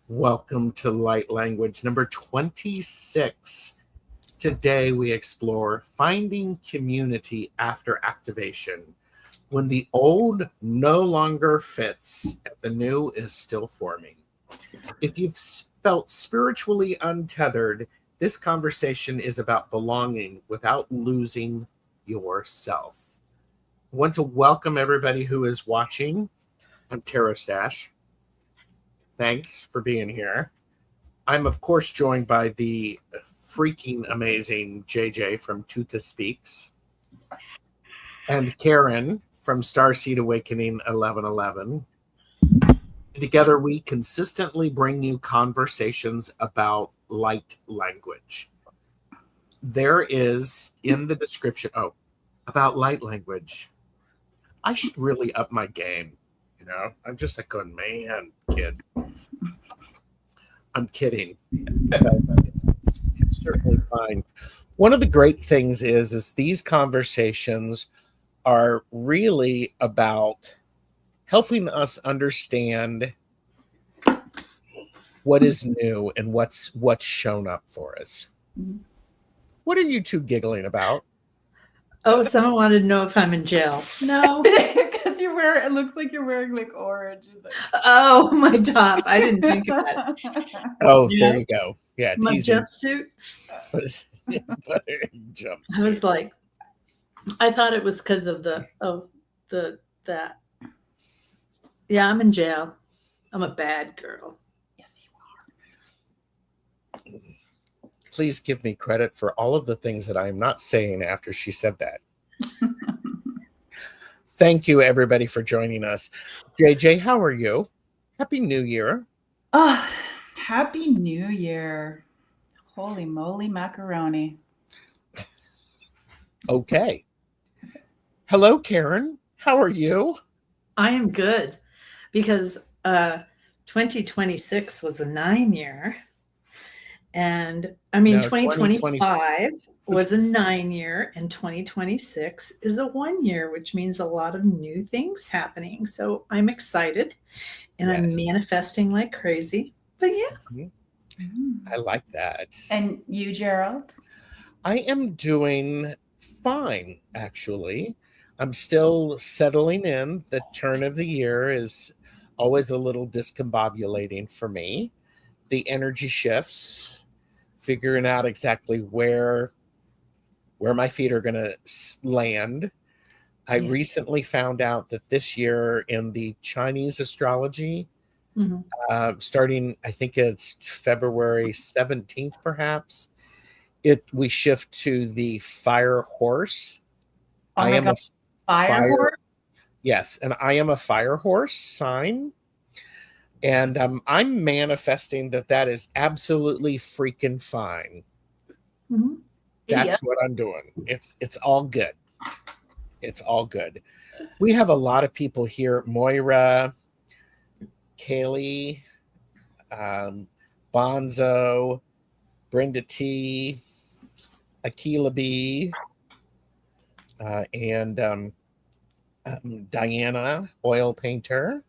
Welcome to Light Language number 26. Today we explore finding community after activation, when the old no longer fits and the new is still forming. If you've felt spiritually untethered, this conversation is about belonging without losing yourself. I want to welcome everybody who is watching. I'm Tara Stash. Thanks for being here. I'm, of course, joined by the freaking amazing JJ from Tuta Speaks and Karen from Starseed Awakening 1111. Together, we consistently bring you conversations about light language. There is in the description, about light language. I should really up my game. I'm just like going, man, kid. I'm kidding. It's certainly fine. One of the great things is these conversations are really about helping us understand what is new and what's shown up for us. What are you two giggling about? Oh, someone wanted to know if I'm in jail. No. Because it looks like you're wearing like orange. Oh, my top. I didn't think of that. Oh, there you go. Yeah, my teasing. Jumpsuit. Jumpsuit. I was like, I thought it was because of that. Yeah, I'm in jail. I'm a bad girl. Yes, you are. Please give me credit for all of the things that I am not saying after she said that. Thank you, everybody, for joining us. JJ, how are you? Happy New Year. Oh, Happy New Year. Holy moly macaroni. Okay. Hello, Karen. How are you? I am good because 2026 was a 9-year. And I mean, 2025 was a 9-year and 2026 is a 1-year, which means a lot of new things happening. So I'm excited and I'm manifesting like crazy. But yeah. I like that. And you, Gerald? I am doing fine, actually. I'm still settling in. The turn of the year is always a little discombobulating for me. The energy shifts. Figuring out exactly where my feet are going to land. I recently found out that this year in the Chinese astrology, starting, I think it's February 17th, perhaps, we shift to the fire horse. Oh I am a fire horse? Yes, and I am a fire horse sign. And I'm manifesting that is absolutely freaking fine. That's what I'm doing. It's all good. It's all good. We have a lot of people here. Moira, Kaylee, Bonzo, Brenda T, Akila B, and Diana, oil painter.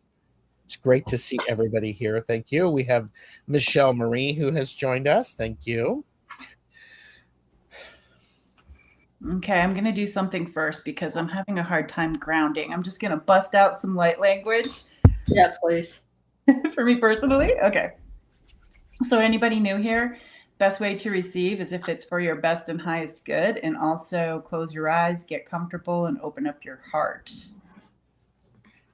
It's great to see everybody here. Thank you. We have Michelle Marie who has joined us. Thank you. Okay, I'm going to do something first because I'm having a hard time grounding. I'm just going to bust out some light language. Yeah, please. For me personally? Okay. So anybody new here? Best way to receive is if it's for your best and highest good. And also close your eyes, get comfortable, and open up your heart.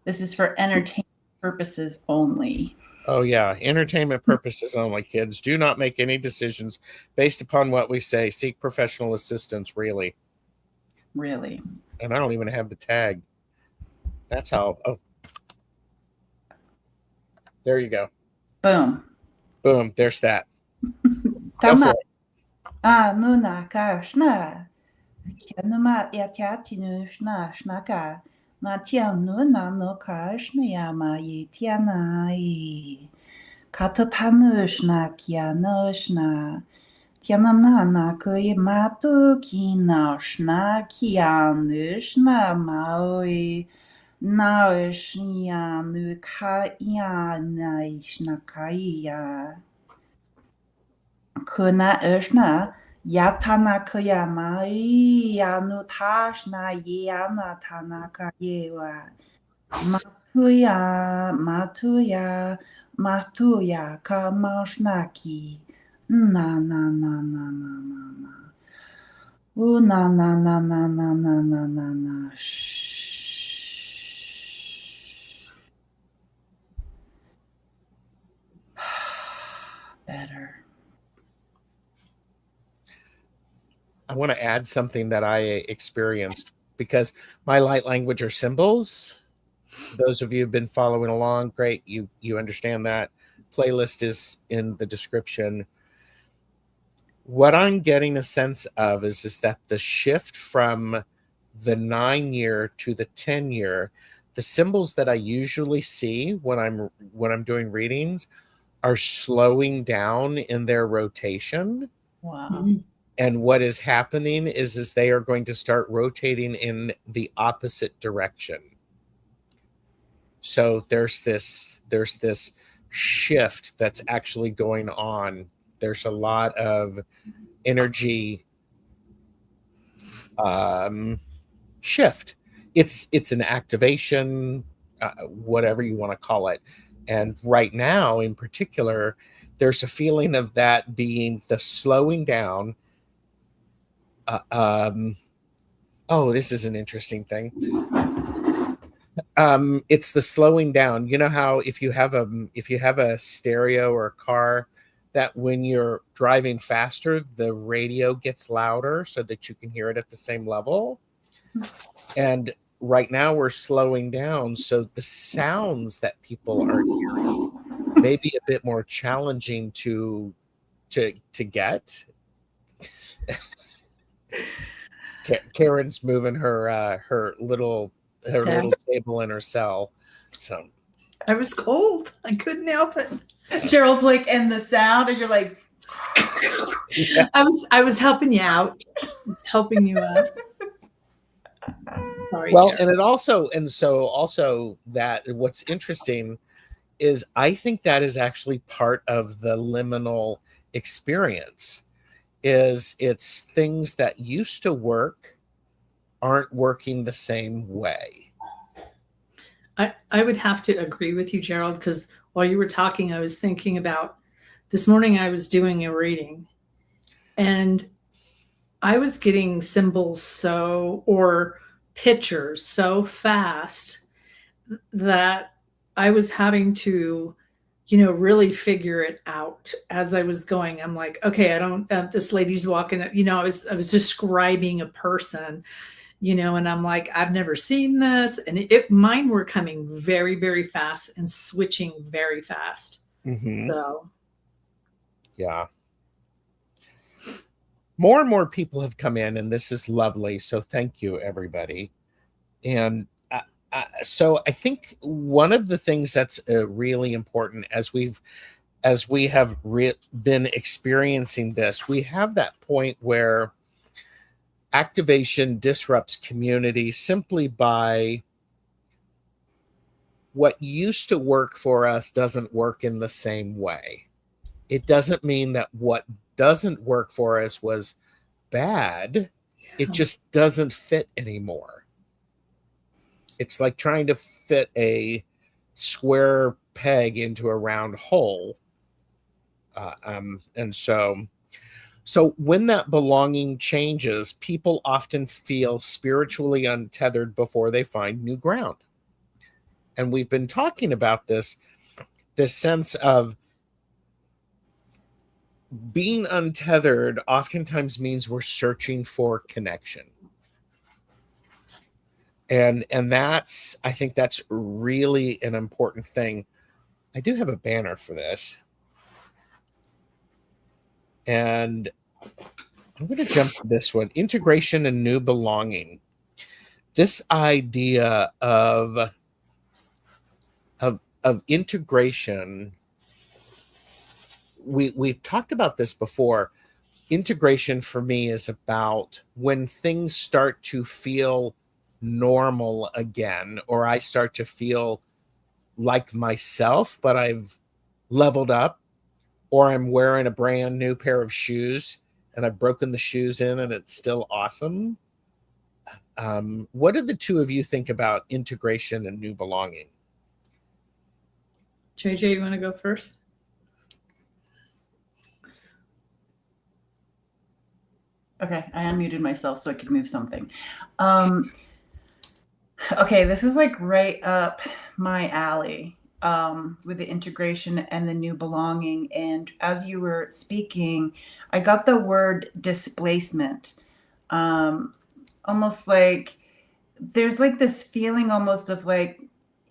This is for entertainment purposes only. Oh yeah, entertainment purposes only, kids. Do not make any decisions based upon what we say. Seek professional assistance, really. Really. And I don't even have the tag. That's how. Oh, there you go. Boom. Boom. There's that. Tama. Nuna kashna. Kenuma yatinu shnaka. Matianu nano kashnayama yitianai. Katatanushna kianoshna. Tianamna kui matu kinashna kianushna maui. naishnia nukaya naishnakaya kuna ishna yatana kayama yanutashna yana tanaka yewa matuya kamashnaki na na na na na na na ooh na na na na na na na na na better. I want to add something that I experienced because my light language are symbols. Those of you who've been following along, great. You understand that. Playlist is in the description. What I'm getting a sense of is that the shift from the 9-year to the 10-year, the symbols that I usually see when I'm doing readings are slowing down in their rotation. Wow. Mm-hmm. And what is happening is they are going to start rotating in the opposite direction. So there's this shift that's actually going on. There's a lot of energy shift. It's an activation, whatever you want to call it. And right now, in particular, there's a feeling of that being the slowing down. This is an interesting thing. It's the slowing down. You know how if you have a stereo or a car, that when you're driving faster, the radio gets louder so that you can hear it at the same level. And right now we're slowing down, so the sounds that people are hearing may be a bit more challenging to get. Karen's moving her little table in her cell. So I was cold. I couldn't help it. Gerald's like, and the sound, and you're like, yeah. I was helping you out. I was helping you out. Sorry. Well, Gerald. and so that what's interesting is I think that is actually part of the liminal experience. It's things that used to work aren't working the same way. I would have to agree with you, Gerald, because while you were talking, I was thinking about this morning. I was doing a reading and I was getting symbols or pictures so fast that I was having to, really figure it out as I was going. I'm like, okay, I don't, this lady's walking, I was describing a person, and I'm like, I've never seen this. And mine were coming very, very fast and switching very fast. Mm-hmm. So. Yeah. More and more people have come in, and this is lovely. So thank you, everybody. And so I think one of the things that's really important as we have been experiencing this, we have that point where activation disrupts community simply by what used to work for us doesn't work in the same way. It doesn't mean that what doesn't work for us was bad. It just doesn't fit anymore. It's like trying to fit a square peg into a round hole. And so when that belonging changes, people often feel spiritually untethered before they find new ground. And we've been talking about this sense of being untethered oftentimes means we're searching for connection. And I think that's really an important thing. I do have a banner for this. And I'm going to jump to this one. Integration and new belonging. This idea of integration, we've talked about this before. Integration for me is about when things start to feel normal again, or I start to feel like myself, but I've leveled up, or I'm wearing a brand new pair of shoes and I've broken the shoes in and it's still awesome. What do the two of you think about integration and new belonging? JJ, you want to go first? Okay, I unmuted myself so I could move something. Okay, this is like right up my alley with the integration and the new belonging. And as you were speaking, I got the word displacement. Almost like there's like this feeling almost of like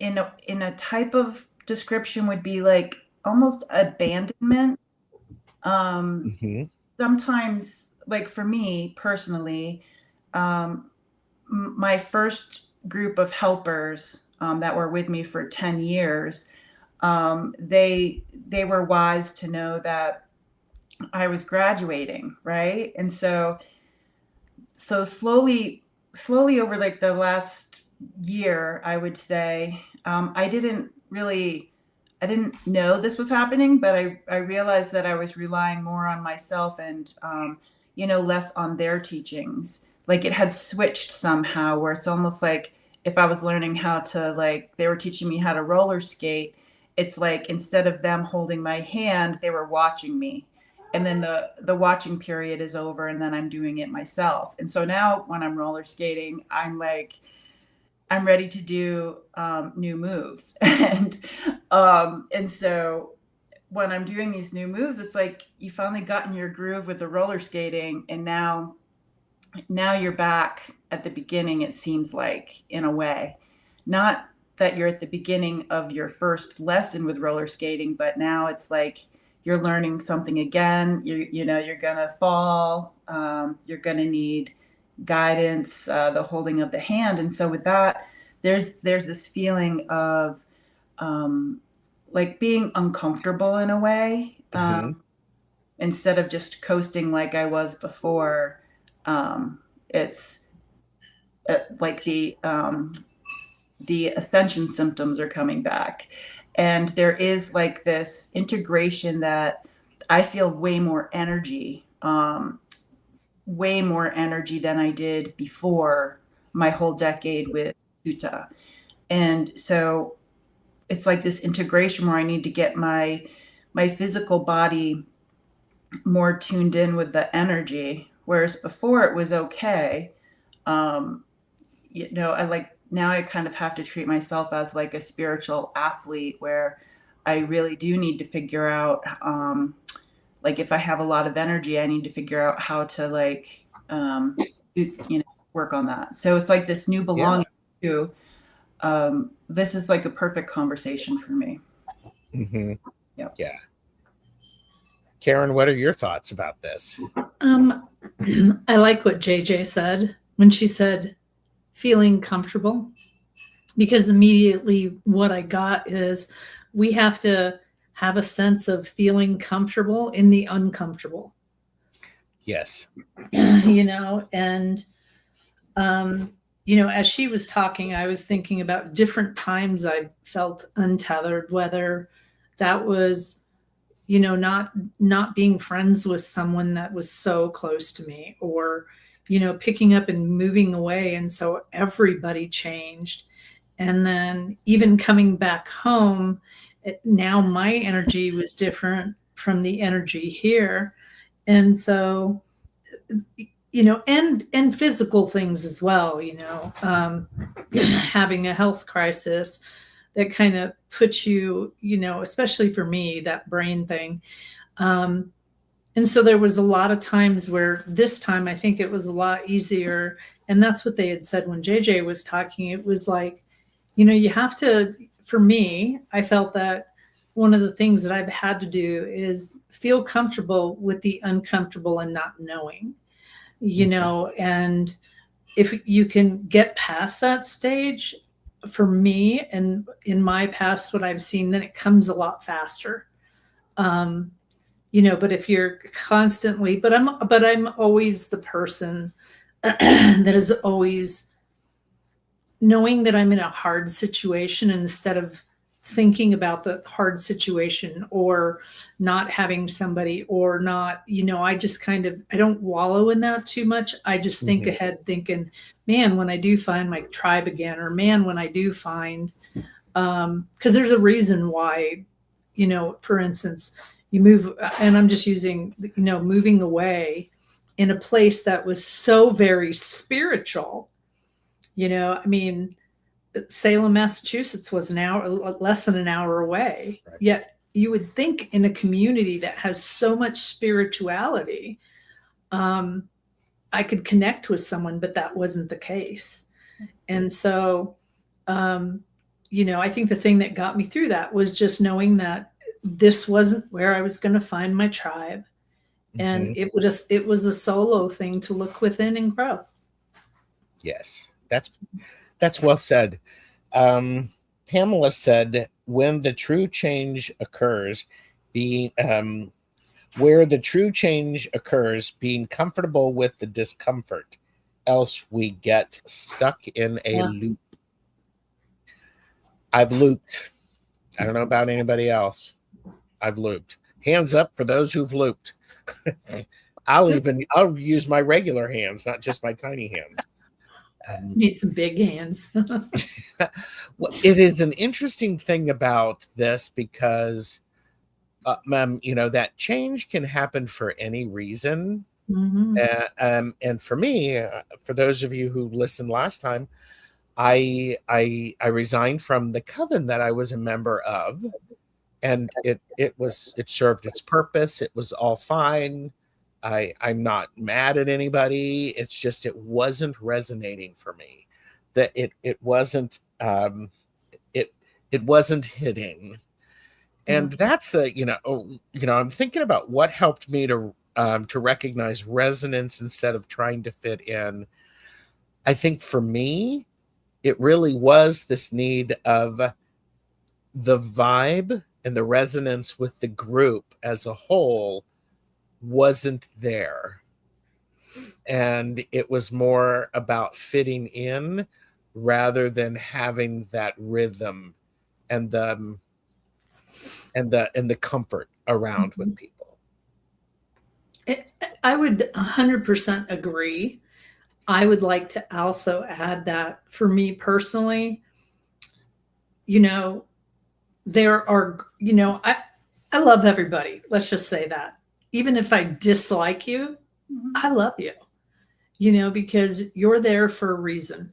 in a type of description would be like almost abandonment. Sometimes, like for me personally, my first group of helpers that were with me for 10 years, they were wise to know that I was graduating, right? And so slowly over like the last year, I would say, I didn't know this was happening, but I realized that I was relying more on myself and, less on their teachings. Like it had switched somehow where it's almost like if I was learning how to, like, they were teaching me how to roller skate, it's like instead of them holding my hand, they were watching me. And then the watching period is over and then I'm doing it myself. And so now when I'm roller skating, I'm like, I'm ready to do new moves. And so when I'm doing these new moves, it's like you finally got in your groove with the roller skating, and now you're back at the beginning, it seems like, in a way. Not that you're at the beginning of your first lesson with roller skating, but now it's like you're learning something again. You're gonna fall, you're gonna need guidance, the holding of the hand. And so with that, there's this feeling of like being uncomfortable in a way, instead of just coasting like I was before. It's like the ascension symptoms are coming back, and there is like this integration that I feel way more energy than I did before my whole decade with Utah. And so it's like this integration where I need to get my physical body more tuned in with the energy, whereas before it was okay. I like, now I kind of have to treat myself as like a spiritual athlete where I really do need to figure out, like if I have a lot of energy, I need to figure out how to like, work on that. So it's like this new belonging too. This is like a perfect conversation for me. Yeah. Karen, what are your thoughts about this? I like what JJ said when she said feeling comfortable, because immediately what I got is we have to have a sense of feeling comfortable in the uncomfortable. Yes. And as she was talking, I was thinking about different times I felt untethered, whether that was, not being friends with someone that was so close to me, or, picking up and moving away. And so everybody changed. And then even coming back home, now my energy was different from the energy here. And so, and physical things as well, having a health crisis that kind of puts you, especially for me, that brain thing. And so there was a lot of times where this time I think it was a lot easier. And that's what they had said when JJ was talking. It was like, you have to, for me, I felt that one of the things that I've had to do is feel comfortable with the uncomfortable and not knowing, and if you can get past that stage, for me and in my past, what I've seen, then it comes a lot faster. But if you're constantly, but I'm always the person that is always knowing that I'm in a hard situation, and instead of thinking about the hard situation or not having somebody or not, I just kind of, I don't wallow in that too much. I just think ahead thinking, man, when I do find my tribe again, or man, when I do find, because there's a reason why, for instance, you move, and I'm just using, moving away in a place that was so very spiritual, I mean, Salem, Massachusetts was an hour, less than an hour away. Right. Yet you would think in a community that has so much spirituality, I could connect with someone, but that wasn't the case. And so, I think the thing that got me through that was just knowing that this wasn't where I was going to find my tribe. And it was a solo thing to look within and grow. Yes, that's well said. Pamela said, when the true change occurs, being comfortable with the discomfort, else we get stuck in a loop. I've looped. I don't know about anybody else. I've looped. Hands up for those who've looped. I'll use my regular hands, not just my tiny hands. Need some big hands. Well, it is an interesting thing about this because, that change can happen for any reason. And for me, for those of you who listened last time, I resigned from the coven that I was a member of, and it served its purpose. It was all fine. I'm not mad at anybody. It's just it wasn't resonating for me. That it wasn't it wasn't hitting. And that's the I'm thinking about what helped me to recognize resonance instead of trying to fit in. I think for me, it really was this need of the vibe and the resonance with the group as a whole wasn't there. And it was more about fitting in rather than having that rhythm and the comfort around with people. I would 100% agree. I would like to also add that for me personally, there are, I love everybody. Let's just say that. Even if I dislike you, I love you, because you're there for a reason.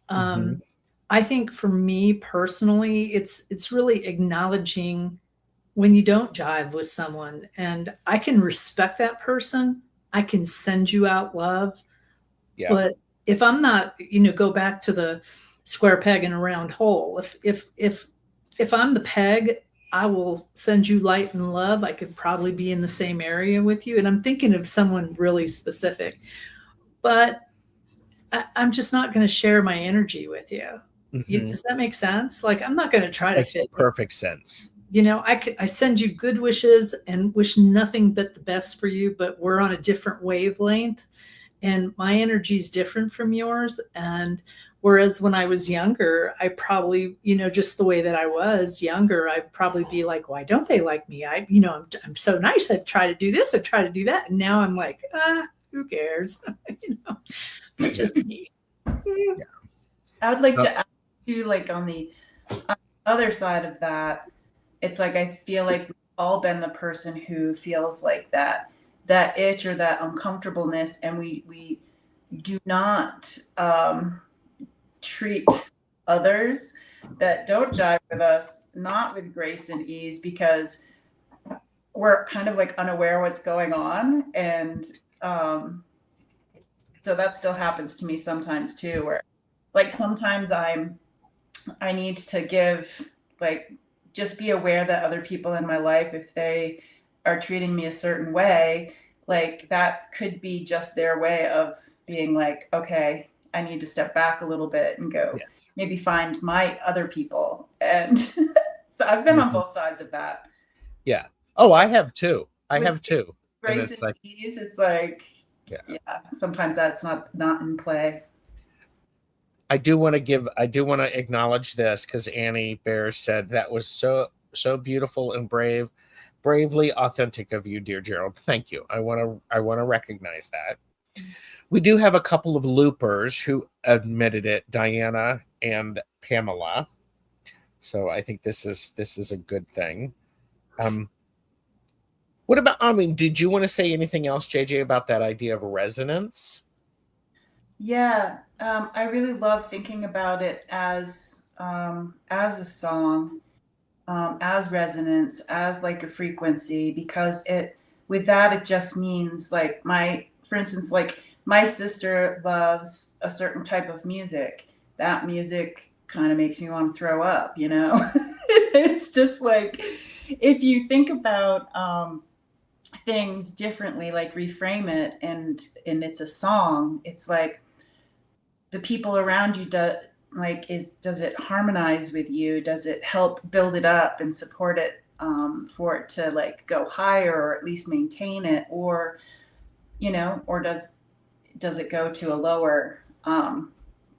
I think for me personally, it's really acknowledging when you don't jive with someone, and I can respect that person. I can send you out love. Yeah. But if I'm not, go back to the square peg in a round hole. If I'm the peg, I will send you light and love. I could probably be in the same area with you. And I'm thinking of someone really specific, but I'm just not going to share my energy with you. Does that make sense? Like, I'm not going to try to fit. Perfect sense. I send you good wishes and wish nothing but the best for you, but we're on a different wavelength and my energy is different from yours. And whereas when I was younger, I probably, just the way that I was younger, I'd probably be like, why don't they like me? I'm so nice. I'd try to do this. I'd try to do that. And now I'm like, who cares? But just me. Yeah. I would like to add too, like on the other side of that, it's like, I feel like we've all been the person who feels like that itch or that uncomfortableness. And we do not, treat others that don't jive with us not with grace and ease, because we're kind of like unaware what's going on. And so that still happens to me sometimes too, where like sometimes I need to give, like, just be aware that other people in my life, if they are treating me a certain way, like that could be just their way of being like, okay, I need to step back a little bit and go maybe find my other people. And so I've been on both sides of that. Yeah. Oh, I have too. Grace and ease. It's like, yeah, sometimes that's not in play. I do want to acknowledge this because Annie Bear said that was so beautiful and bravely authentic of you, dear Gerald. Thank you. I want to recognize that. We do have a couple of loopers who admitted it, Diana and Pamela. So I think this is a good thing. What about, did you want to say anything else, JJ, about that idea of resonance? Yeah, I really love thinking about it as a song, as resonance, as like a frequency, because with that it just means like for instance, like my sister loves a certain type of music. That music kind of makes me want to throw up, you know? It's just like if you think about things differently, like reframe it, and it's a song. It's like the people around you does it harmonize with you? Does it help build it up and support it, for it to like go higher, or at least maintain it, or or does it go to a lower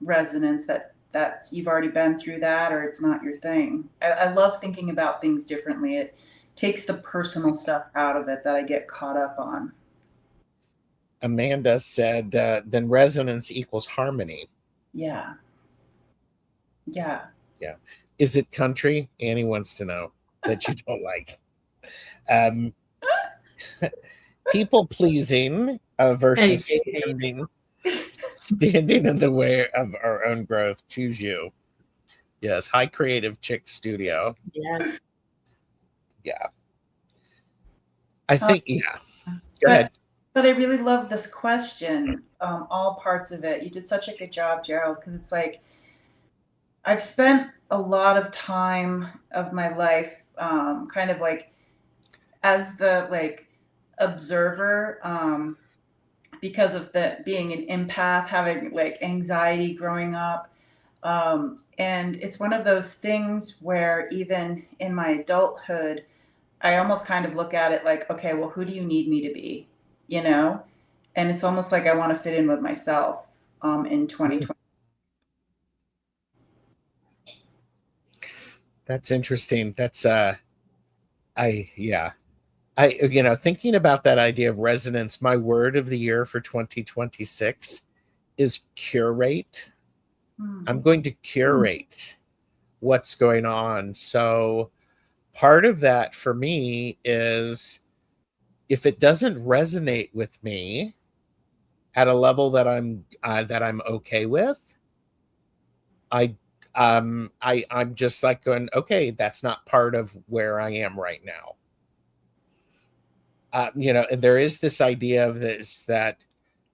resonance that's you've already been through that, or it's not your thing? I love thinking about things differently. It takes the personal stuff out of it that I get caught up on. Amanda said, then resonance equals harmony. Yeah. Yeah. Yeah. Is it country? Annie wants to know that you don't like. People pleasing versus standing in the way of our own growth. Choose you. Yes. High Creative Chick Studio. Yeah. Yeah. I think, yeah. Go ahead. But I really love this question, all parts of it. You did such a good job, Gerald, because it's like I've spent a lot of time of my life kind of like as the like observer, because of being an empath, having like anxiety growing up. And it's one of those things where even in my adulthood, I almost kind of look at it like, okay, well, who do you need me to be? And it's almost like I want to fit in with myself in 2020. That's interesting. That's thinking about that idea of resonance, my word of the year for 2026 is curate. I'm going to curate what's going on. So part of that for me is if it doesn't resonate with me at a level that I'm okay with, I'm just like going, okay, that's not part of where I am right now. And there is this idea of this that,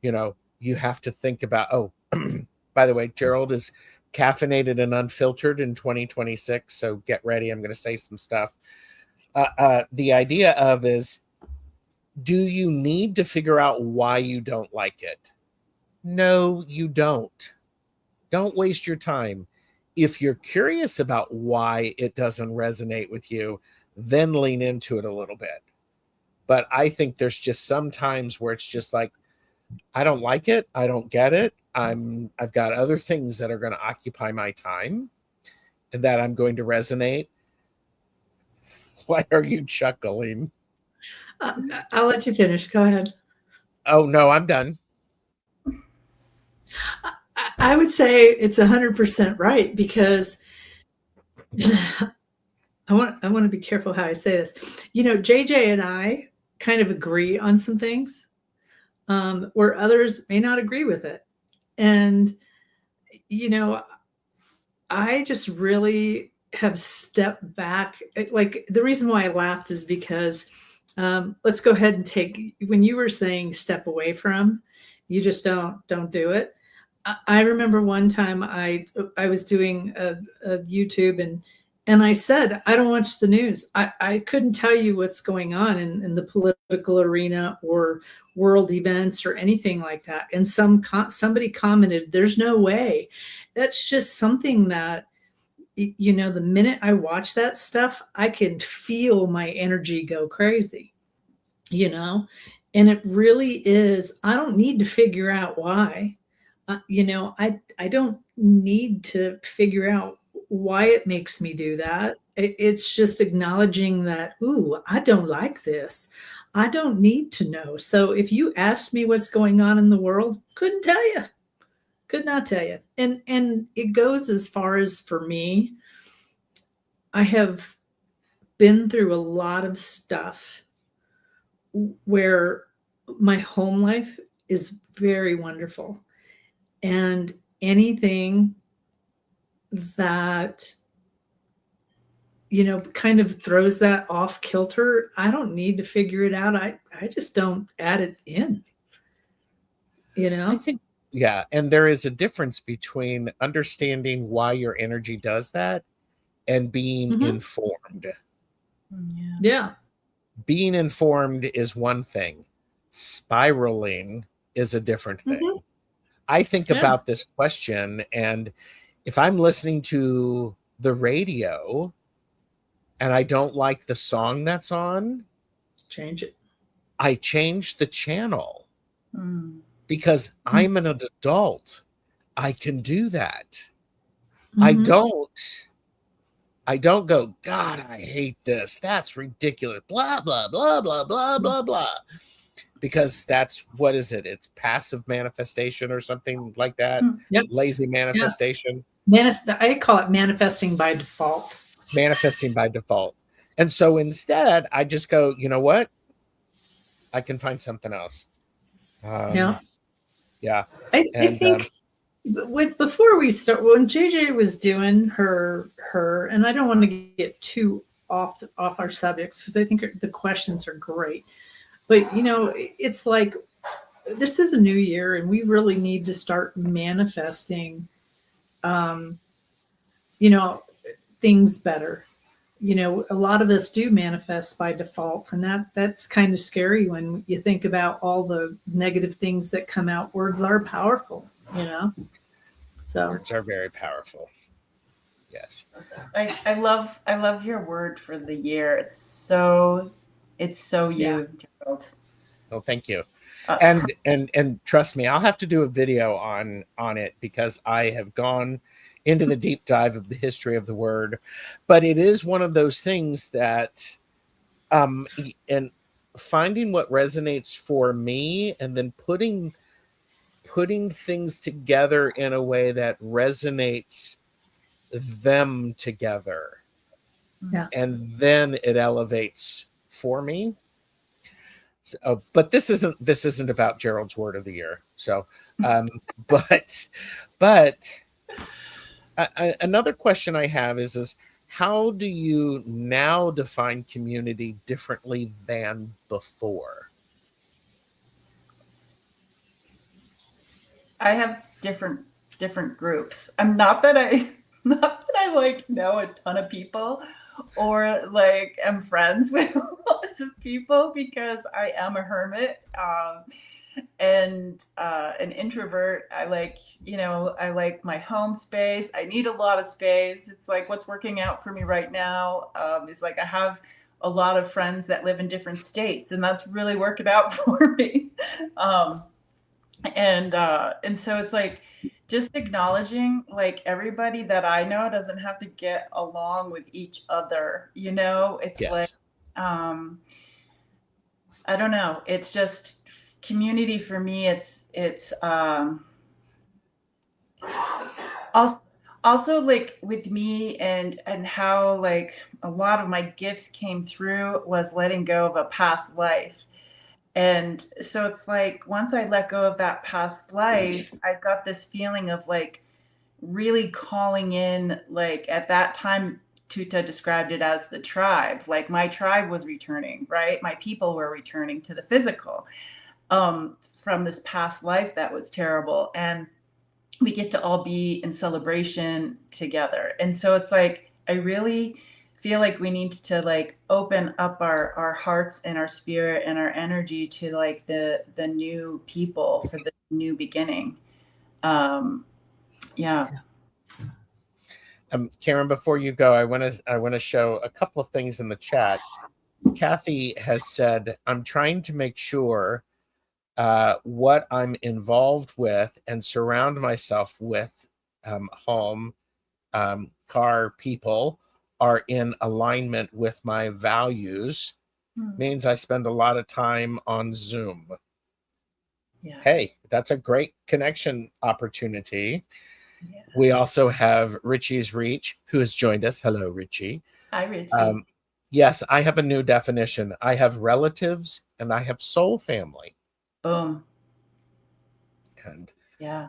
you have to think about, oh, by the way, Gerald is caffeinated and unfiltered in 2026. So get ready. I'm going to say some stuff. The idea of is, do you need to figure out why you don't like it? No, you don't. Don't waste your time. If you're curious about why it doesn't resonate with you, then lean into it a little bit. But I think there's just some times where it's just like, I don't like it. I don't get it. I've got other things that are going to occupy my time and that I'm going to resonate. Why are you chuckling? I'll let you finish. Go ahead. Oh, no, I'm done. I would say it's 100% right, because I want to be careful how I say this. JJ and I kind of agree on some things, where others may not agree with it. And, I just really have stepped back. Like, the reason why I laughed is because, let's go ahead and when you were saying step away from, you just don't do it. I remember one time I was doing a YouTube, and I said, I don't watch the news. I couldn't tell you what's going on in the political arena or world events or anything like that. And somebody commented, there's no way. That's just something that, the minute I watch that stuff, I can feel my energy go crazy, and it really is, I don't need to figure out why. I don't need to figure out why it makes me do that. It's just acknowledging that, ooh, I don't like this. I don't need to know. So if you ask me what's going on in the world, couldn't tell you. Could not tell you. And it goes as far as, for me, I have been through a lot of stuff where my home life is very wonderful. And anything that, kind of throws that off kilter, I don't need to figure it out. I just don't add it in, I think, yeah. And there is a difference between understanding why your energy does that and being informed. Yeah. Being informed is one thing. Spiraling is a different thing. I think about this question, and if I'm listening to the radio and I don't like the song that's on, change it. I change the channel because I'm an adult. I can do that. I don't go, God, I hate this. That's ridiculous. Blah, blah, blah, blah, blah, blah, blah. Because that's, what is it? It's passive manifestation or something like that. Yep. Lazy manifestation. I call it manifesting by default. Manifesting by default. And so instead, I just go, you know what? I can find something else. Yeah. I think before we start, when JJ was doing her, and I don't want to get too off our subjects because I think the questions are great, but it's like, this is a new year and we really need to start manifesting, things better. A lot of us do manifest by default, and that's kind of scary when you think about all the negative things that come out. Words are powerful, So words are very powerful. Yes. I love your word for the year. It's so you, Gerald. Oh, thank you. And trust me, I'll have to do a video on it because I have gone into the deep dive of the history of the word. But it is one of those things that and finding what resonates for me and then putting things together in a way that resonates them together. Yeah. And then it elevates for me. So, but this isn't about Gerald's word of the year. So, but another question I have is how do you now define community differently than before? I have different groups. I'm not that I like know a ton of people or like am friends with lots of people because I am a hermit and an introvert. I like my home space. I need a lot of space. It's like what's working out for me right now is like I have a lot of friends that live in different states, and that's really working out for me. And so it's like just acknowledging like everybody that I know doesn't have to get along with each other. It's like I don't know. It's just community for me. It's also like with me and how like a lot of my gifts came through was letting go of a past life. And so it's like once I let go of that past life, I got this feeling of like really calling in, like at that time, Tuta described it as the tribe. Like my tribe was returning, right? My people were returning to the physical from this past life that was terrible. And we get to all be in celebration together. And so it's like, I really feel like we need to like open up our hearts and our spirit and our energy to like the new people for the new beginning. Yeah. Karen, before you go, I want to show a couple of things in the chat. Kathy has said, I'm trying to make sure what I'm involved with and surround myself with home, car, people are in alignment with my values, means I spend a lot of time on Zoom. Yeah. Hey, that's a great connection opportunity. Yeah. We also have Richie's Reach, who has joined us. Hello, Richie. Hi, Richie. Yes, I have a new definition. I have relatives and I have soul family. Boom. And yeah.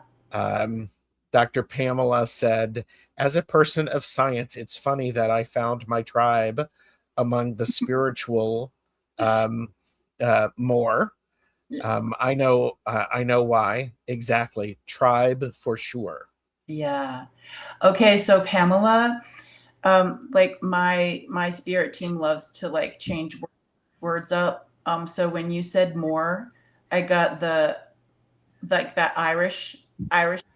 Dr. Pamela said, as a person of science, it's funny that I found my tribe among the spiritual more. I know why. Exactly. Tribe for sure. Yeah. Okay. So Pamela, like my spirit team loves to like change words up. So when you said more, I got the like that Irish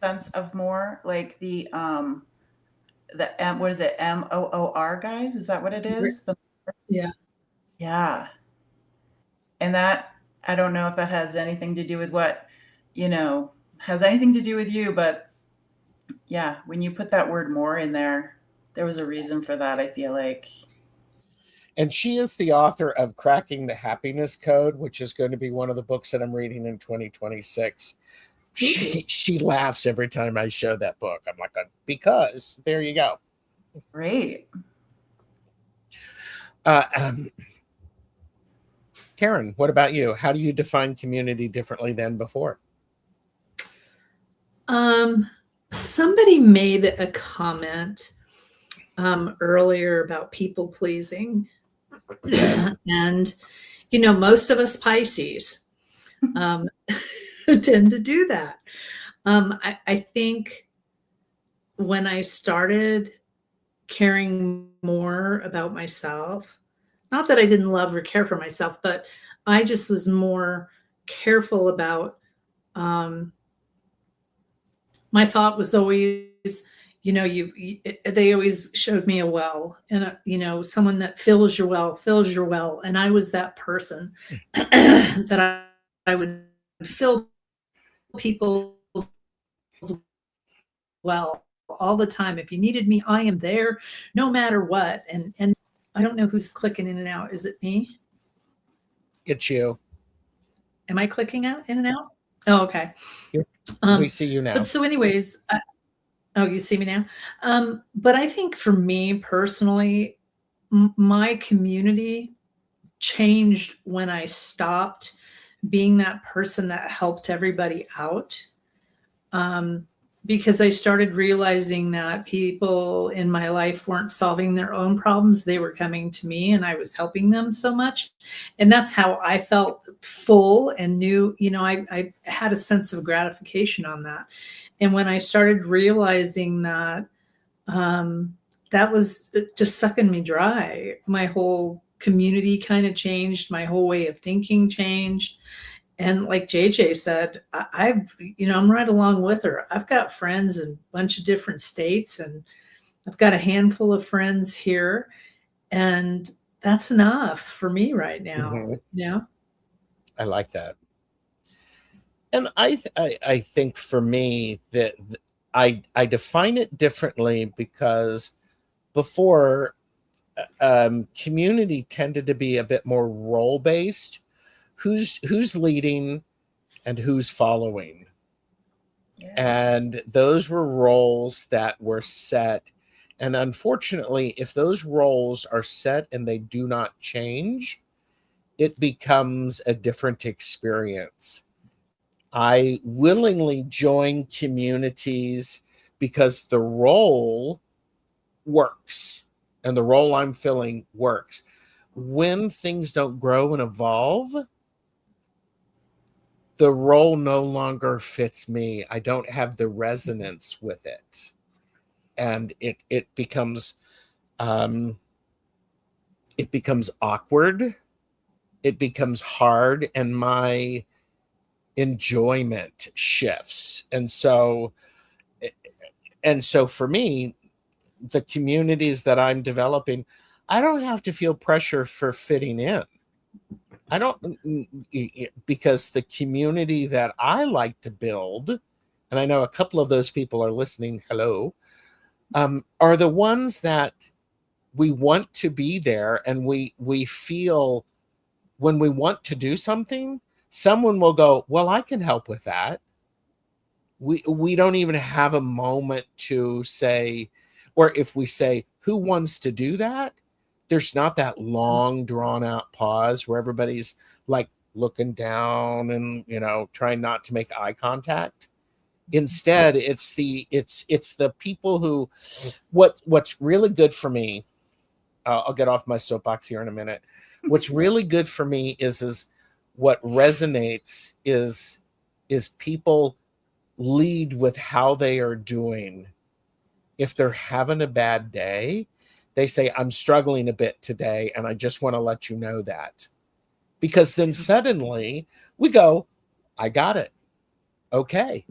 sense of more, like the M, what is it? MOOR, guys? Is that what it is? Yeah. Yeah. And that, I don't know if that has anything to do with what, has anything to do with you, but yeah, when you put that word more in there, there was a reason for that, I feel like. And she is the author of Cracking the Happiness Code, which is going to be one of the books that I'm reading in 2026. She laughs every time I show that book. I'm like, because there you go. Great. Karen, what about you? How do you define community differently than before? Somebody made a comment earlier about people pleasing. Yes. And, most of us Pisces tend to do that. I think when I started caring more about myself, not that I didn't love or care for myself, but I just was more careful about, my thought was always, they always showed me a well, and someone that fills your well, and I was that person that I would fill people's well all the time. If you needed me, I am there, no matter what. And I don't know who's clicking in and out. Is it me? It's you. Am I clicking out in and out? Oh, okay. We see you now. But so, anyways. Oh, you see me now? But I think for me personally, my community changed when I stopped being that person that helped everybody out. Because I started realizing that people in my life weren't solving their own problems. They were coming to me and I was helping them so much. And that's how I felt full and knew, I had a sense of gratification on that. And when I started realizing that, that was just sucking me dry. My whole community kind of changed. My whole way of thinking changed. And like JJ said, I'm right along with her. I've got friends in a bunch of different states, and I've got a handful of friends here, and that's enough for me right now. Mm-hmm. I like that. And I think for me that I define it differently because before community tended to be a bit more role based. Who's leading and who's following. Yeah. And those were roles that were set. And unfortunately, if those roles are set and they do not change, it becomes a different experience. I willingly join communities because the role works and the role I'm filling works. When things don't grow and evolve, the role no longer fits me. I don't have the resonance with it. And it becomes awkward. It becomes hard, and my enjoyment shifts. And so for me, the communities that I'm developing, I don't have to feel pressure for fitting in. I don't, because the community that I like to build and I know a couple of those people are listening, hello, are the ones that we want to be there, and we feel when we want to do something, someone will go, well, I can help with that. We don't even have a moment to say, or if we say, who wants to do that? There's not that long drawn out pause where everybody's like looking down and, trying not to make eye contact. Instead, it's the people who, what's really good for me, I'll get off my soapbox here in a minute. What's really good for me is what resonates is people lead with how they are doing. If they're having a bad day, they say, I'm struggling a bit today, and I just want to let you know that. Because then suddenly we go, I got it. Okay.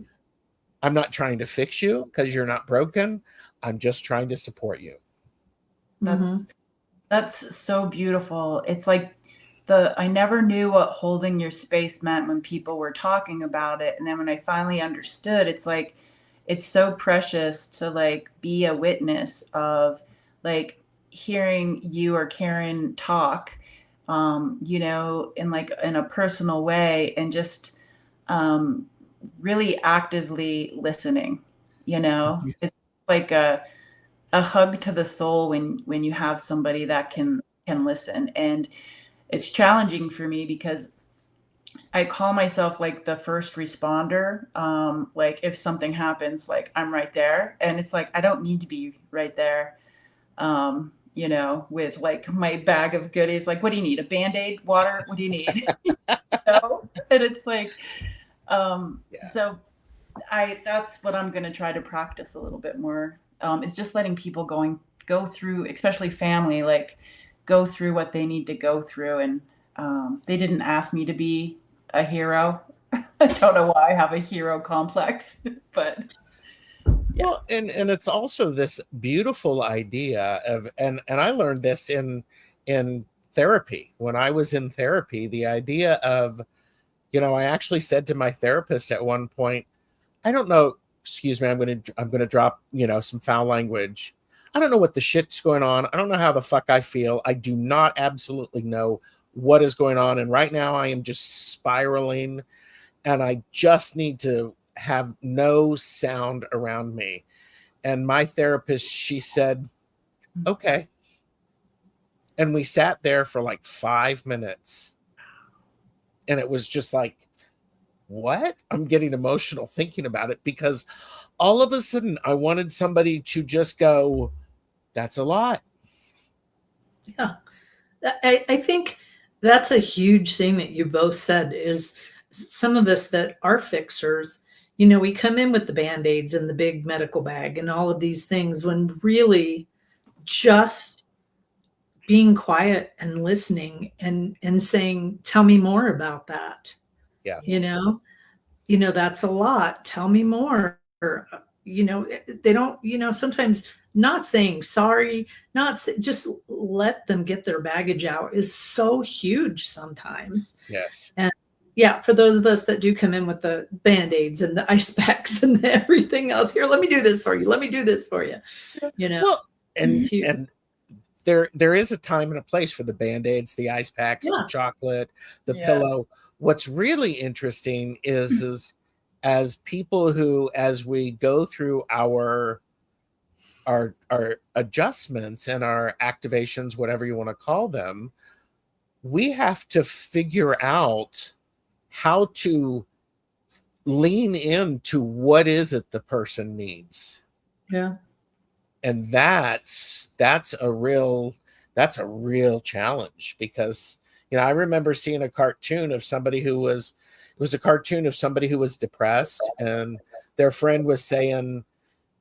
I'm not trying to fix you because you're not broken. I'm just trying to support you. That's so beautiful. It's like I never knew what holding your space meant when people were talking about it. And then when I finally understood, it's like, it's so precious to like be a witness of like hearing you or Karen talk, in a personal way, and just really actively listening. It's like a hug to the soul when you have somebody that can listen. And it's challenging for me because I call myself like the first responder. Like if something happens, like I'm right there, and it's like I don't need to be right there. With like my bag of goodies. Like, what do you need? A Band-Aid, water? What do you need? And it's like, so that's what I'm going to try to practice a little bit more. Is just letting people go through, especially family, like go through what they need to go through. And they didn't ask me to be a hero. I don't know why I have a hero complex, but yeah. Well, and it's also this beautiful idea of, and I learned this in therapy. When I was in therapy, the idea of, I actually said to my therapist at one point, I don't know, excuse me, I'm gonna drop, some foul language. I don't know what the shit's going on. I don't know how the fuck I feel. I do not absolutely know what is going on. And right now I am just spiraling, and I just need to have no sound around me. And my therapist, she said, okay. And we sat there for like 5 minutes. And it was just like, what? I'm getting emotional thinking about it, because all of a sudden I wanted somebody to just go, that's a lot. Yeah. I think that's a huge thing that you both said, is some of us that are fixers, we come in with the Band-Aids and the big medical bag and all of these things, when really just being quiet and listening and saying, tell me more about that. Yeah. That's a lot. Tell me more. They don't, sometimes not saying sorry, just let them get their baggage out is so huge sometimes. Yes. And yeah, for those of us that do come in with the Band-Aids and the ice packs and everything else, here, let me do this for you. Let me do this for you. Well, and there is a time and a place for the Band-Aids, the ice packs, the chocolate, the pillow. What's really interesting is as people who, as we go through our adjustments and our activations, whatever you want to call them, we have to figure out how to lean into what is it the person needs. Yeah. And that's a real challenge, because I remember seeing a cartoon of somebody who was depressed, and their friend was saying,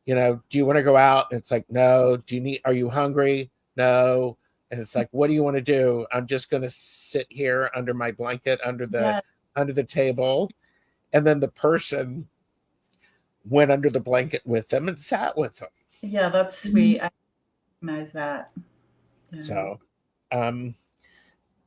do you want to go out? And it's like, no. Are you hungry? No. And it's like, what do you want to do? I'm just going to sit here under my blanket, under the table. And then the person went under the blanket with them and sat with them. Yeah, that's sweet. I recognize that. Yeah. So,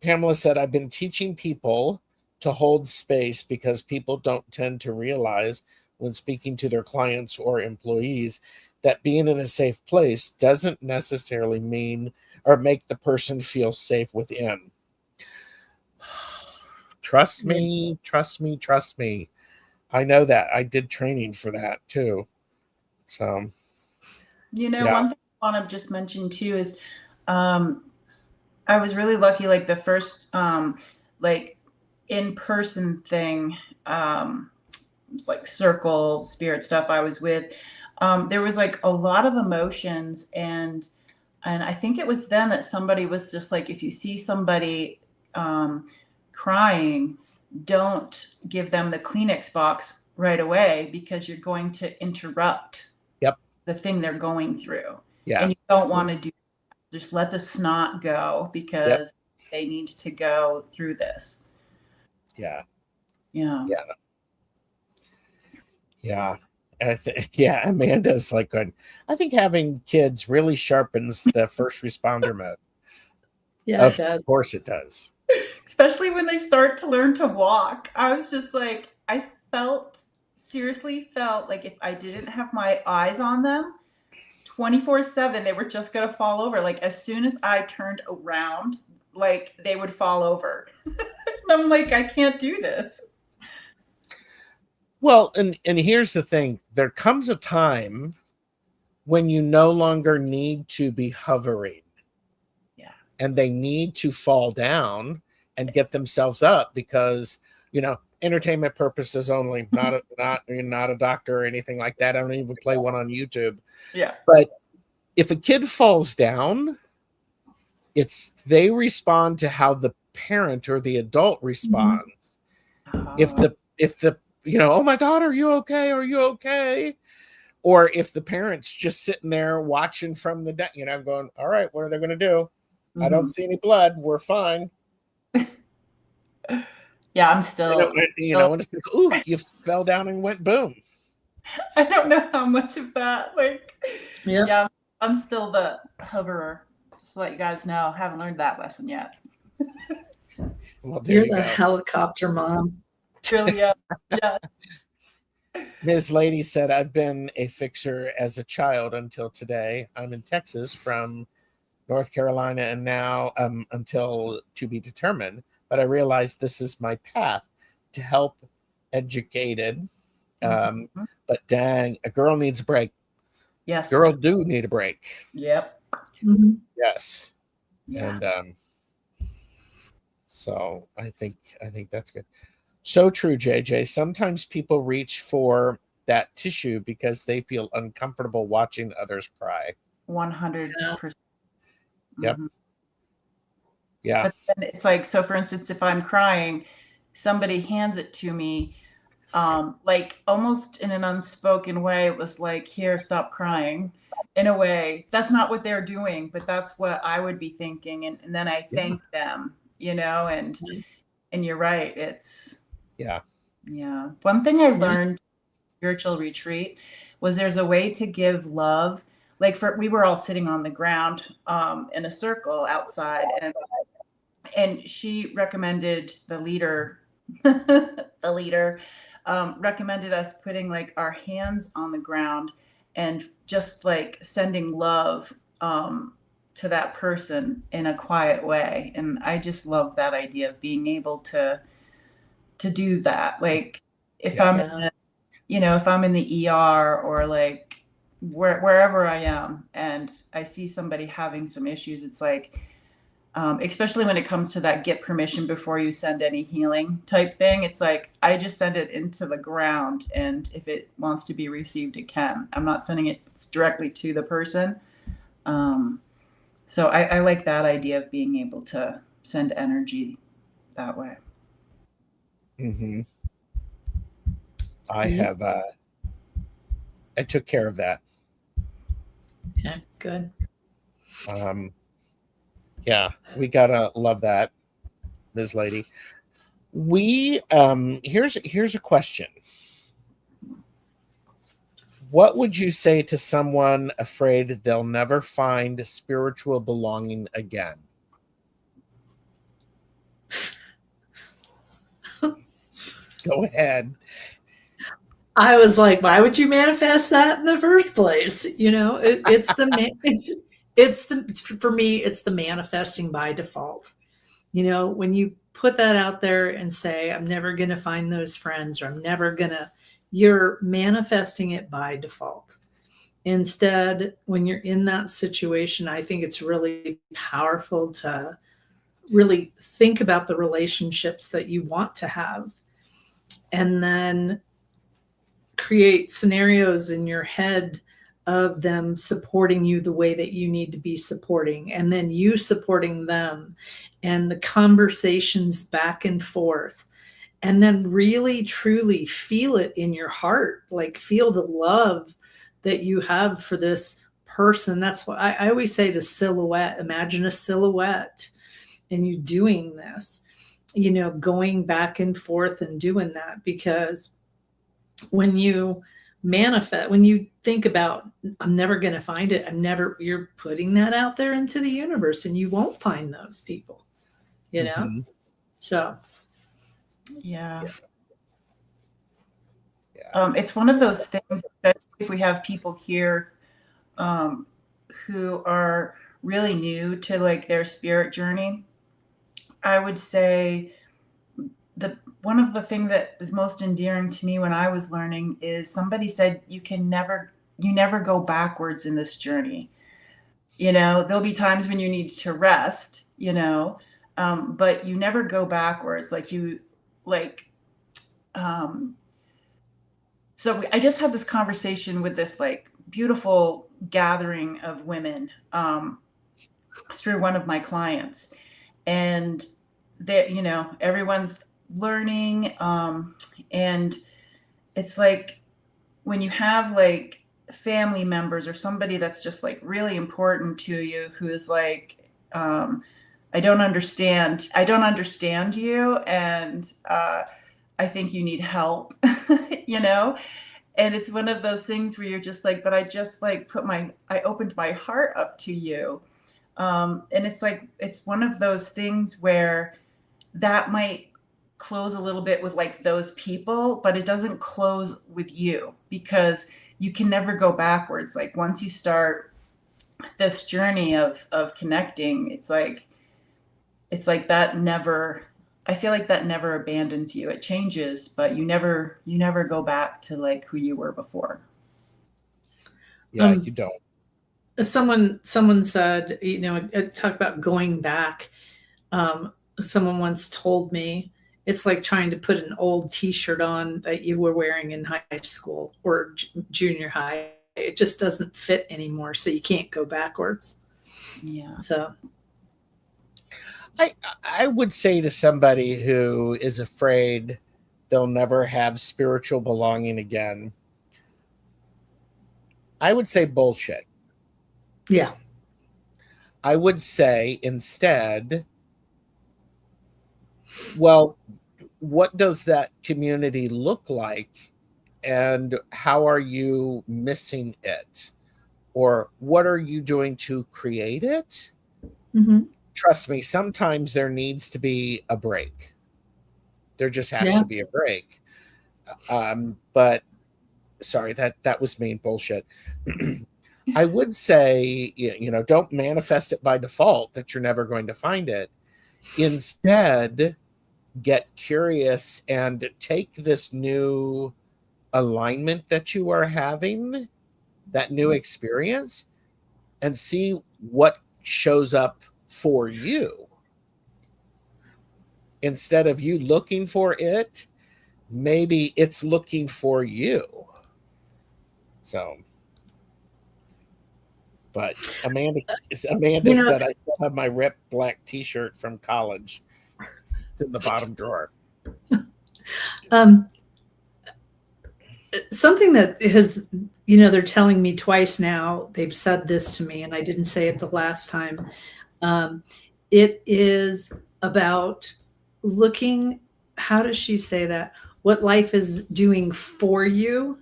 Pamela said, I've been teaching people to hold space because people don't tend to realize when speaking to their clients or employees that being in a safe place doesn't necessarily mean or make the person feel safe within. Trust me, trust me, trust me. I know that. I did training for that too. So, one thing I want to just mention too is I was really lucky, like the first like in-person thing, like circle spirit stuff I was with, there was like a lot of emotions, and I think it was then that somebody was just like, if you see somebody crying, don't give them the Kleenex box right away, because you're going to interrupt the thing they're going through. And you don't want to do that. Just let the snot go, because they need to go through this. Yeah. Amanda's like good. I think having kids really sharpens the first responder mode. Yeah, it does. Of course it does. Especially when they start to learn to walk. I was just like, I seriously felt like if I didn't have my eyes on them 24/7, they were just going to fall over. Like as soon as I turned around, like they would fall over. And I'm like, I can't do this. Well, and here's the thing. There comes a time when you no longer need to be hovering. Yeah. And they need to fall down and get themselves up because, entertainment purposes only, not a doctor or anything like that. I don't even play one on YouTube. Yeah. But if a kid falls down, they respond to how the parent or the adult responds. If the oh my God, are you okay? Are you okay? Or if the parent's just sitting there watching from the deck, going, all right, what are they going to do? Mm-hmm. I don't see any blood. We're fine. Yeah, I'm still. And it's like, ooh, you fell down and went boom. I don't know how much of that, yeah, I'm still the hoverer. Just to let you guys know, haven't learned that lesson yet. Well, you're the helicopter mom. Really, yeah. Ms. Lady said, I've been a fixer as a child until today. I'm in Texas from North Carolina and now until to be determined. But I realized this is my path to help educated. But dang, a girl needs a break. Yes. Girl do need a break. Yep. Mm-hmm. Yes. Yeah. And so I think that's good. So true, JJ. Sometimes people reach for that tissue because they feel uncomfortable watching others cry. 100%. Yep. Mm-hmm. Yeah. But then it's like, so for instance, if I'm crying, somebody hands it to me, like almost in an unspoken way. It was like, here, stop crying. In a way, that's not what they're doing, but that's what I would be thinking. And then I thank them, and you're right. It's, yeah. One thing I learned spiritual retreat was there's a way to give love. Like we were all sitting on the ground in a circle outside, and she recommended the leader recommended us putting like our hands on the ground and just like sending love to that person in a quiet way. And I just love that idea of being able to do that. Like if I'm if I'm in the ER or like wherever I am and I see somebody having some issues, it's like, especially when it comes to that get permission before you send any healing type thing. It's like, I just send it into the ground, and if it wants to be received, it can. I'm not sending it directly to the person. So I like that idea of being able to send energy that way. Mm-hmm. I took care of that. Yeah, good. Yeah, we gotta love that, Ms. Lady. We here's a question. What would you say to someone afraid they'll never find spiritual belonging again? Go ahead. I was like, why would you manifest that in the first place? You know, it's the for me, it's the manifesting by default. You know, when you put that out there and say, I'm never going to find those friends, or I'm never going to, you're manifesting it by default. Instead, when you're in that situation, I think it's really powerful to really think about the relationships that you want to have, and then create scenarios in your head of them supporting you the way that you need to be supporting, and then you supporting them, and the conversations back and forth, and then really truly feel it in your heart, like feel the love that you have for this person. That's what I always say, the silhouette. Imagine a silhouette and you doing this, you know, going back and forth and doing that. Because when you manifest, when you think about, I'm never going to find it, you're putting that out there into the universe, and you won't find those people, you know? Mm-hmm. So, Yeah. Yeah. It's one of those things that if we have people here who are really new to like their spirit journey, I would say one of the things that is most endearing to me when I was learning is somebody said you never go backwards in this journey. You know, there'll be times when you need to rest, you know, but you never go backwards. So I just had this conversation with this like beautiful gathering of women through one of my clients, and that, you know, everyone's learning, and it's like when you have like family members or somebody that's just like really important to you who is like, I don't understand you, and I think you need help. You know, and it's one of those things where you're just like, but I just like I opened my heart up to you. And it's like, it's one of those things where that might close a little bit with like those people, but it doesn't close with you, because you can never go backwards. Like once you start this journey of connecting, it's like that never, I feel like that never abandons you. It changes, but you never go back to like who you were before. Yeah, you don't. Someone said, you know, talk about going back. Someone once told me it's like trying to put an old T-shirt on that you were wearing in high school or junior high. It just doesn't fit anymore, so you can't go backwards. Yeah. So I would say to somebody who is afraid they'll never have spiritual belonging again, I would say bullshit. yeah. I would say instead, well, what does that community look like, and how are you missing it? Or what are you doing to create it? Mm-hmm. Trust me, sometimes there needs to be a break. There just has to be a break. But sorry, that was mean bullshit. I would say, you know, don't manifest it by default that you're never going to find it. Instead, get curious and take this new alignment that you are having, that new experience, and see what shows up for you. Instead of you looking for it, maybe it's looking for you. So, but Amanda You know, said I still have my ripped black T-shirt from college. It's in the bottom drawer. Something that has, you know, they're telling me twice now, they've said this to me, and I didn't say it the last time. It is about looking, how does she say that? What life is doing for you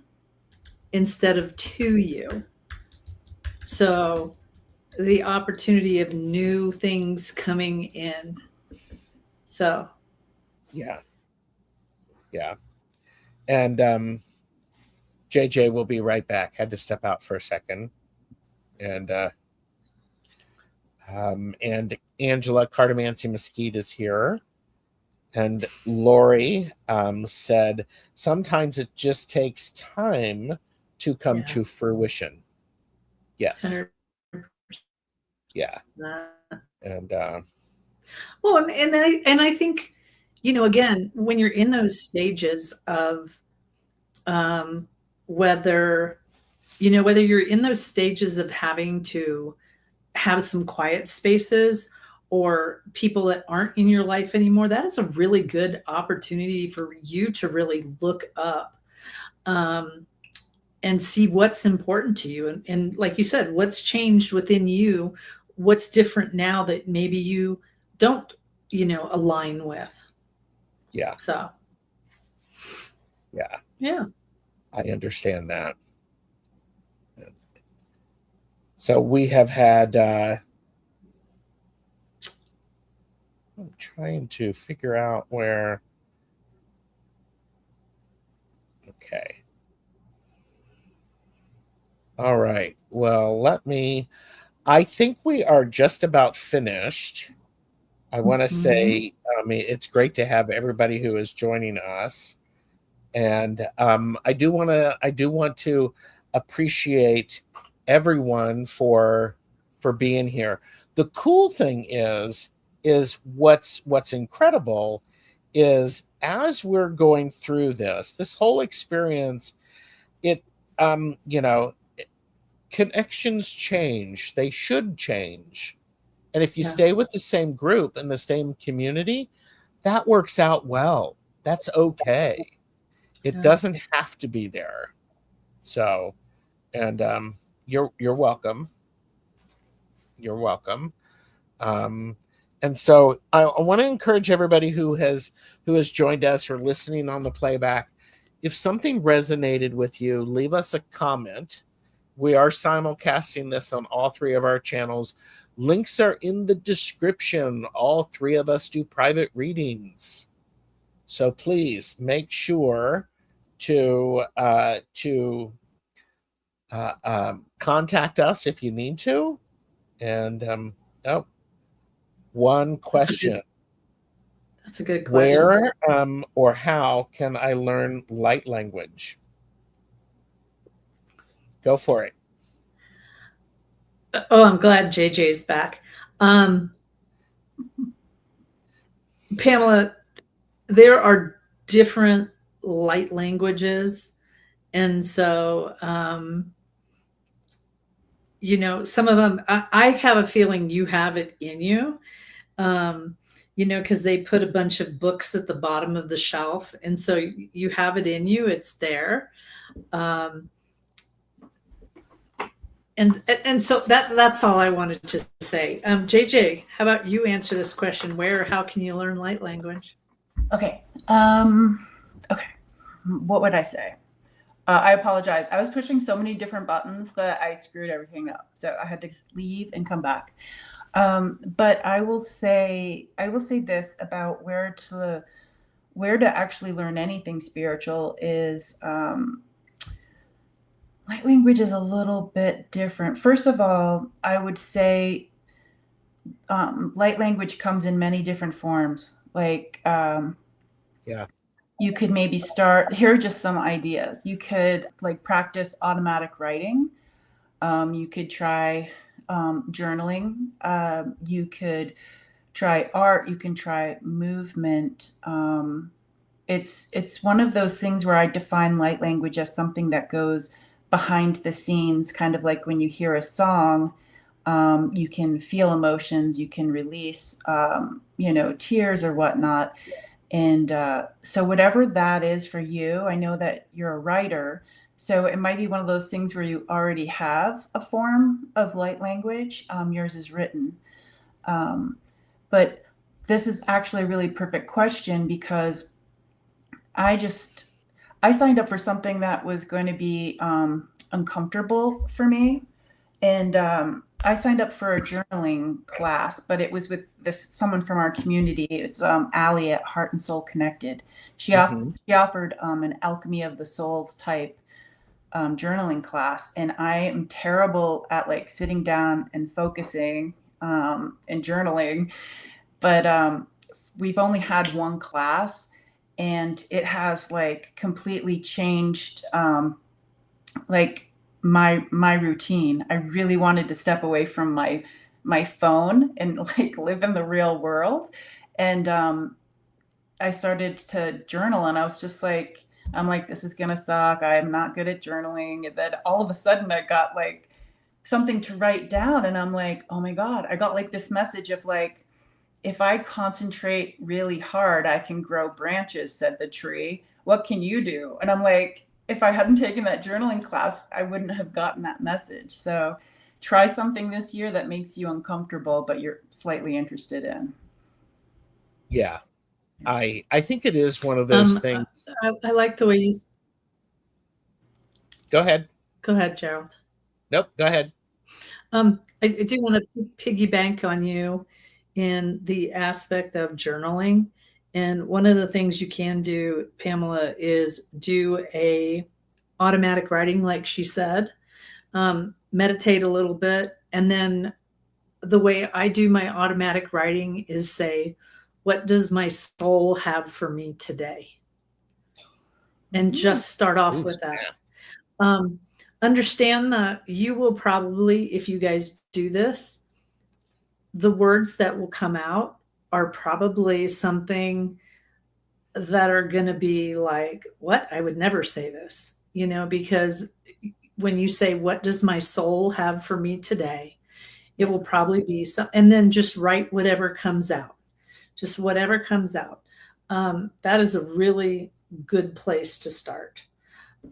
instead of to you. So the opportunity of new things coming in. So yeah. And JJ will be right back. Had to step out for a second. And Angela Cardamancy Mesquite is here. And Lori said, sometimes it just takes time to come to fruition. Yes. 100%. Yeah. And well, and I think, again, when you're in those stages of whether you're in those stages of having to have some quiet spaces or people that aren't in your life anymore, that is a really good opportunity for you to really look up and see what's important to you. And like you said, what's changed within you, what's different now that maybe you don't, align with. Yeah. So. Yeah. Yeah. I understand that. So we have had, I'm trying to figure out where, okay. All right. Well, I think we are just about finished. I want to say, it's great to have everybody who is joining us. And I do want to appreciate everyone for being here. The cool thing is what's incredible is as we're going through this whole experience, it connections change. They should change. And if you stay with the same group and the same community, that works out well. That's okay. It doesn't have to be there. So, and you're welcome. You're welcome. And so I want to encourage everybody who has joined us or listening on the playback. If something resonated with you, leave us a comment. We are simulcasting this on all 3 of our channels. Links are in the description. All 3 of us do private readings. So please make sure to contact us if you need to. And one question. That's a good question. Where or how can I learn light language? Go for it. Oh, I'm glad JJ's back. Pamela, there are different light languages. And so, some of them, I have a feeling you have it in you, because they put a bunch of books at the bottom of the shelf. And so you have it in you, it's there. And so that's all I wanted to say. JJ, how about you answer this question? Where or how can you learn light language? Okay. Okay. What would I say? I apologize. I was pushing so many different buttons that I screwed everything up. So I had to leave and come back. But I will say this about where to actually learn anything spiritual is light language is a little bit different. First of all, I would say light language comes in many different forms. Like, you could maybe start, here are just some ideas. You could practice automatic writing. You could try journaling. You could try art. You can try movement. It's one of those things where I define light language as something that goes behind the scenes, kind of like when you hear a song, you can feel emotions, you can release, tears or whatnot. And so whatever that is for you, I know that you're a writer, so it might be one of those things where you already have a form of light language. Yours is written. But this is actually a really perfect question because I signed up for something that was going to be uncomfortable for me. And I signed up for a journaling class, but it was with someone from our community. It's Allie at Heart and Soul Connected. She offered an alchemy of the souls type journaling class, and I am terrible at like sitting down and focusing and journaling. But we've only had one class, and it has like completely changed like my routine. I really wanted to step away from my phone and like live in the real world. And I started to journal, and I was just like, I'm like, this is gonna suck. I'm not good at journaling. And then all of a sudden I got like something to write down, and I'm like, oh my God, I got like this message of like, if I concentrate really hard, I can grow branches, said the tree. What can you do? And I'm like, if I hadn't taken that journaling class, I wouldn't have gotten that message. So try something this year that makes you uncomfortable, but you're slightly interested in. Yeah. I think it is one of those things. I like the way you. Go ahead. Go ahead, Gerald. Nope. Go ahead. I do want to piggyback on you in the aspect of journaling. And one of the things you can do, Pamela, is do a automatic writing, like she said, meditate a little bit. And then the way I do my automatic writing is say, what does my soul have for me today? And just start off with that. Understand that you will probably, if you guys do this, the words that will come out are probably something that are going to be like, what? I would never say this, because when you say, what does my soul have for me today? It will probably be some, and then just write whatever comes out, just whatever comes out. That is a really good place to start.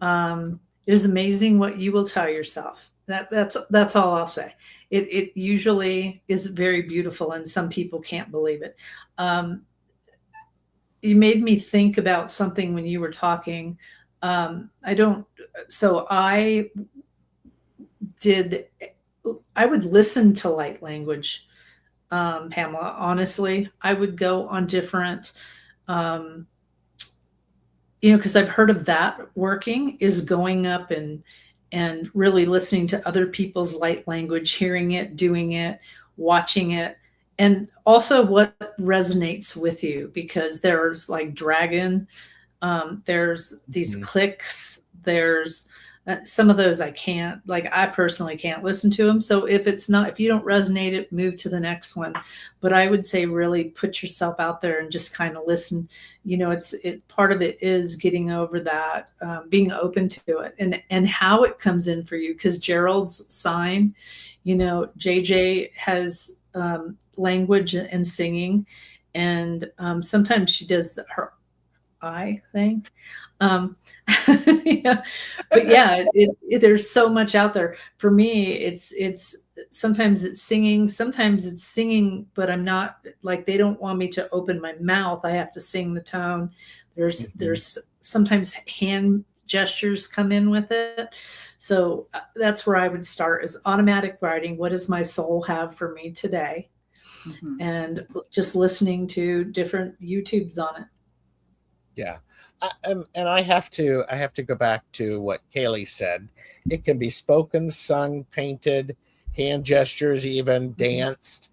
It is amazing what you will tell yourself. That's all I'll say. It usually is very beautiful, and some people can't believe it. You made me think about something when you were talking. I would listen to light language, Pamela. Honestly, I would go on different, because I've heard of that working, is going up and really listening to other people's light language, hearing it, doing it, watching it, and also what resonates with you, because there's like dragon, there's these clicks, there's some of those I personally can't listen to them. So if you don't resonate it, move to the next one. But I would say really put yourself out there and just kind of listen. Part of it is getting over that, being open to it, and how it comes in for you. Because Gerald's sign, JJ has language and singing, and sometimes she does her eye thing. Yeah. But yeah, there's so much out there. For me, it's sometimes it's singing, but I'm not, like, they don't want me to open my mouth. I have to sing the tone. There's sometimes hand gestures come in with it. So that's where I would start, is automatic writing. What does my soul have for me today? And just listening to different YouTubes on it. Yeah. And I have to go back to what Kaylee said. It can be spoken, sung, painted, hand gestures, even danced.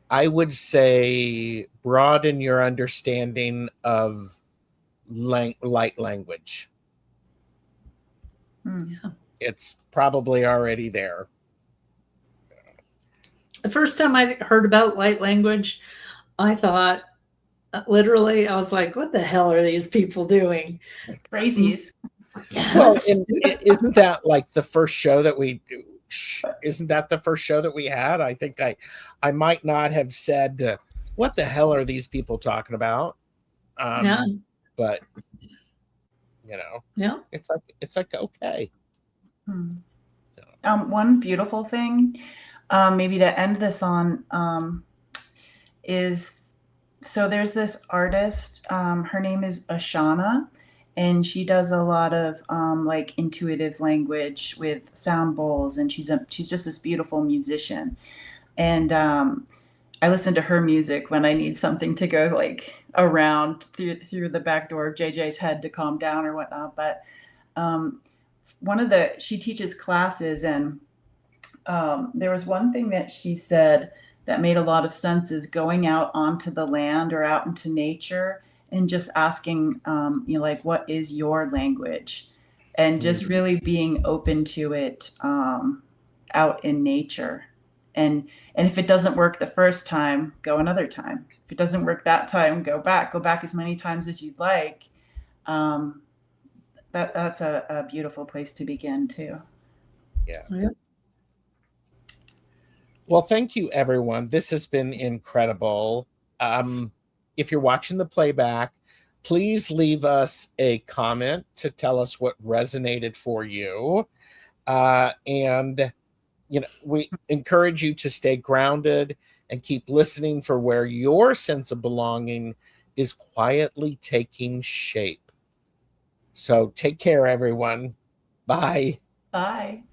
I would say broaden your understanding of light language. Yeah. It's probably already there. The first time I heard about light language, I thought, literally, I was like, what the hell are these people doing? Crazies. Well, isn't that like the first show that we do? Isn't that the first show that we had? I think I might not have said, what the hell are these people talking about? Yeah. But yeah, it's like okay. One beautiful thing, maybe to end this on, is, so there's this artist, her name is Ashana, and she does a lot of like intuitive language with sound bowls, and she's just this beautiful musician. And I listen to her music when I need something to go like around through the back door of JJ's head to calm down or whatnot. But she teaches classes, and there was one thing that she said that made a lot of sense, is going out onto the land or out into nature and just asking, like, what is your language? And just really being open to it out in nature. And if it doesn't work the first time, go another time. If it doesn't work that time, go back as many times as you'd like. That's a beautiful place to begin too. Yeah. Well, thank you, everyone. This has been incredible. If you're watching the playback, please leave us a comment to tell us what resonated for you. And we encourage you to stay grounded and keep listening for where your sense of belonging is quietly taking shape. So take care, everyone. Bye. Bye.